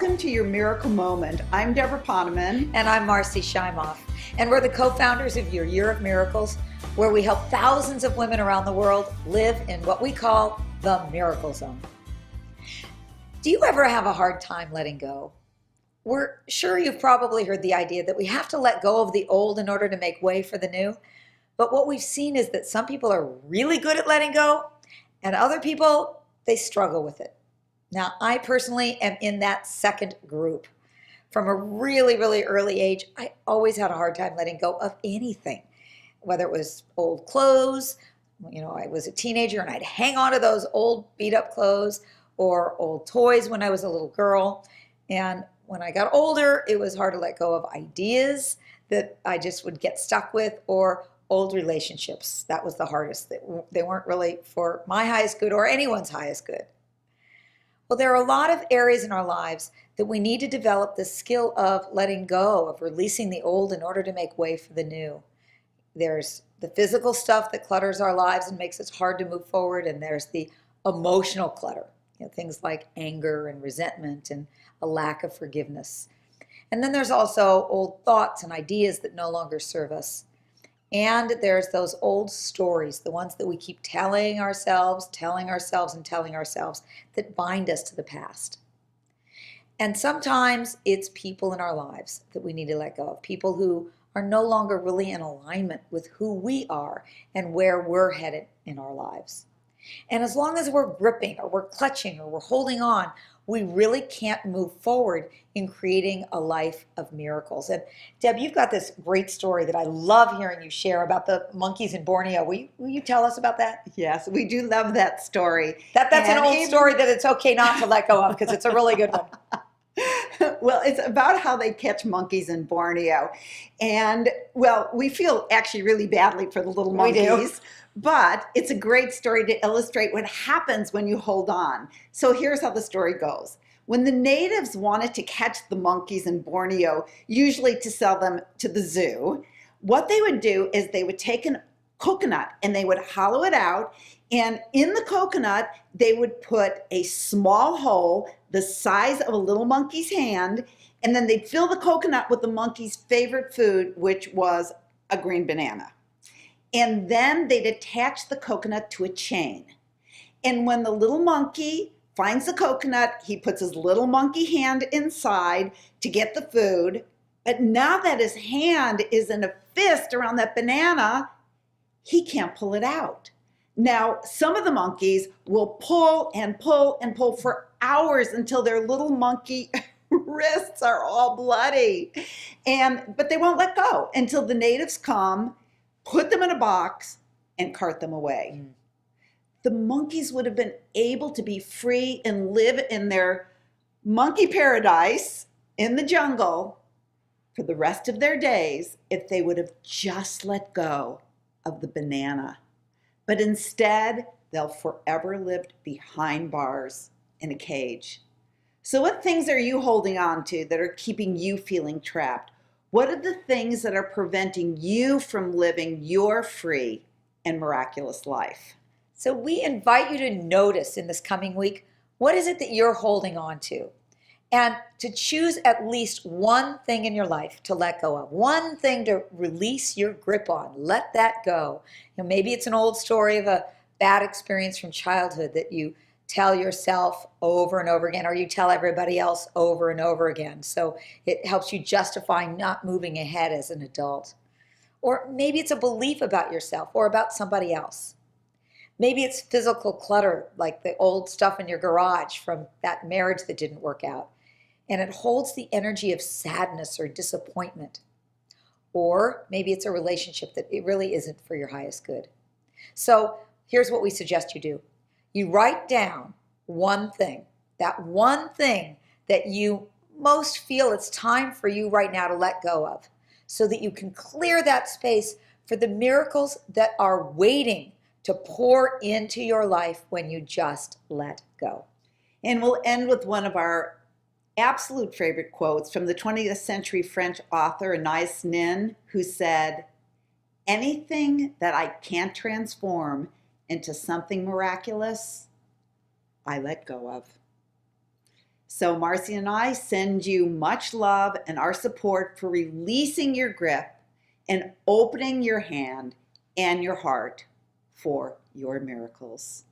Welcome to your miracle moment. I'm Deborah Poneman. And I'm Marci Shimoff. And we're the co-founders of Your Year of Miracles, where we help thousands of women around the world live in what we call the miracle zone. Do you ever have a hard time letting go? We're sure you've probably heard the idea that we have to let go of the old in order to make way for the new. But what we've seen is that some people are really good at letting go, and other people, they struggle with it. Now, I personally am in that second group. From a really, really early age, I always had a hard time letting go of anything, whether it was old clothes. I was a teenager and I'd hang on to those old beat up clothes, or old toys when I was a little girl. And when I got older, it was hard to let go of ideas that I just would get stuck with, or old relationships. That was the hardest. They weren't really for my highest good or anyone's highest good. Well, there are a lot of areas in our lives that we need to develop the skill of letting go, of releasing the old in order to make way for the new. There's the physical stuff that clutters our lives and makes it hard to move forward, and there's the emotional clutter, things like anger and resentment and a lack of forgiveness. And then there's also old thoughts and ideas that no longer serve us. And there's those old stories, the ones that we keep telling ourselves, that bind us to the past. And sometimes it's people in our lives that we need to let go of, people who are no longer really in alignment with who we are and where we're headed in our lives. And as long as we're gripping or we're clutching or we're holding on, we really can't move forward in creating a life of miracles. And Deb, you've got this great story that I love hearing you share about the monkeys in Borneo. Will you tell us about that? Yes, we do love that story. That's an old story that it's okay not to let go of, because it's a really good one. Well, it's about how they catch monkeys in Borneo. And, well, we feel actually really badly for the little monkeys. We do. But it's a great story to illustrate what happens when you hold on. So here's how the story goes. When the natives wanted to catch the monkeys in Borneo, usually to sell them to the zoo, what they would do is they would take a coconut and they would hollow it out. And in the coconut, they would put a small hole the size of a little monkey's hand. And then they'd fill the coconut with the monkey's favorite food, which was a green banana. And then they'd attach the coconut to a chain. And when the little monkey finds the coconut, he puts his little monkey hand inside to get the food. But now that his hand is in a fist around that banana, he can't pull it out. Now, some of the monkeys will pull and pull and pull for hours until their little monkey wrists are all bloody. But they won't let go until the natives come, put them in a box, and cart them away. The monkeys would have been able to be free and live in their monkey paradise in the jungle for the rest of their days if they would have just let go of the banana. But instead, they'll forever live behind bars in a cage. So what things are you holding on to that are keeping you feeling trapped? What are the things that are preventing you from living your free and miraculous life? So we invite you to notice in this coming week, what is it that you're holding on to? And to choose at least one thing in your life to let go of, one thing to release your grip on. Let that go. Maybe it's an old story of a bad experience from childhood that you tell yourself over and over again, or you tell everybody else over and over again. So it helps you justify not moving ahead as an adult. Or maybe it's a belief about yourself or about somebody else. Maybe it's physical clutter, like the old stuff in your garage from that marriage that didn't work out. And it holds the energy of sadness or disappointment. Or maybe it's a relationship that it really isn't for your highest good. So here's what we suggest you do. You write down one thing, that one thing that you most feel it's time for you right now to let go of, so that you can clear that space for the miracles that are waiting to pour into your life when you just let go. And we'll end with one of our absolute favorite quotes from the 20th century French author Anais Nin, who said, "Anything that I can't transform into something miraculous, I let go of." So Marci and I send you much love and our support for releasing your grip and opening your hand and your heart for your miracles.